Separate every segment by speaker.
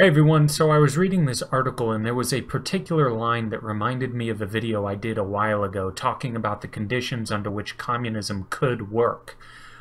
Speaker 1: Hey everyone, so I was reading this article and there was a particular line that reminded me of a video I did a while ago talking about the conditions under which communism could work.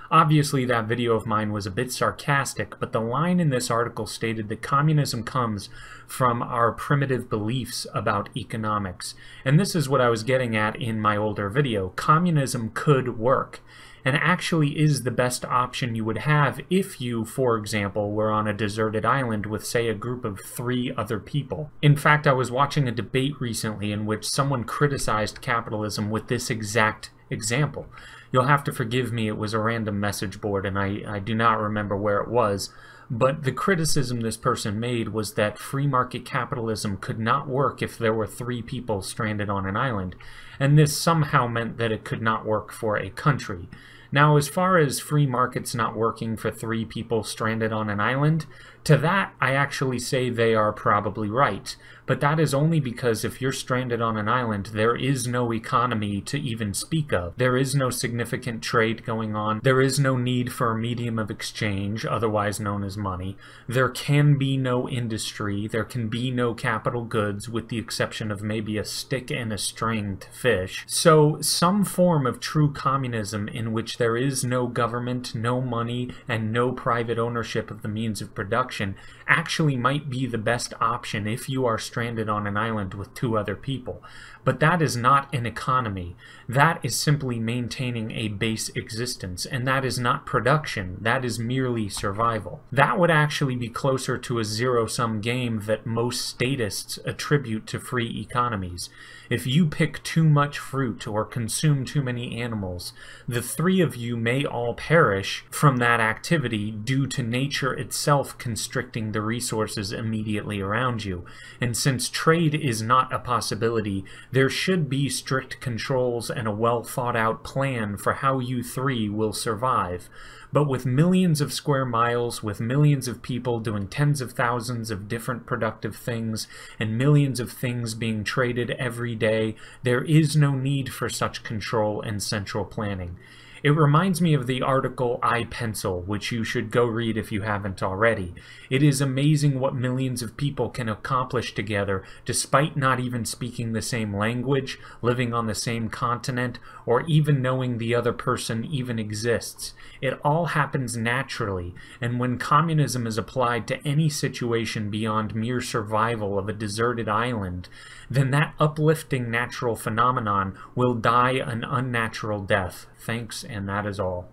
Speaker 1: Obviously that video of mine was a bit sarcastic, but the line in this article stated that communism comes from our primitive beliefs about economics. And this is what I was getting at in my older video. Communism could work, and actually is the best option you would have if you, for example, were on a deserted island with, say, a group of 3 other people. In fact, I was watching a debate recently in which someone criticized capitalism with this exact example. You'll have to forgive me, it was a random message board and I do not remember where it was, but the criticism this person made was that free market capitalism could not work if there were 3 people stranded on an island, and this somehow meant that it could not work for a country. Now, as far as free markets not working for 3 people stranded on an island, to that I actually say they are probably right. But that is only because if you're stranded on an island, there is no economy to even speak of. There is no significant trade going on. There is no need for a medium of exchange, otherwise known as money. There can be no industry. There can be no capital goods, with the exception of maybe a stick and a string to fish. So some form of true communism in which there is no government, no money, and no private ownership of the means of production actually might be the best option if you are stranded on an island with 2 other people. But that is not an economy. That is simply maintaining a base existence, and that is not production. That is merely survival. That would actually be closer to a zero-sum game that most statists attribute to free economies. If you pick too much fruit or consume too many animals, the 3 of you may all perish from that activity due to nature itself constricting the resources immediately around you. And since trade is not a possibility, there should be strict controls and a well-thought-out plan for how you 3 will survive. But with millions of square miles, with millions of people doing tens of thousands of different productive things, and millions of things being traded every day, there is no need for such control and central planning. It reminds me of the article I Pencil, which you should go read if you haven't already. It is amazing what millions of people can accomplish together despite not even speaking the same language, living on the same continent, or even knowing the other person even exists. It all happens naturally, and when communism is applied to any situation beyond mere survival of a deserted island, then that uplifting natural phenomenon will die an unnatural death. Thanks, and that is all.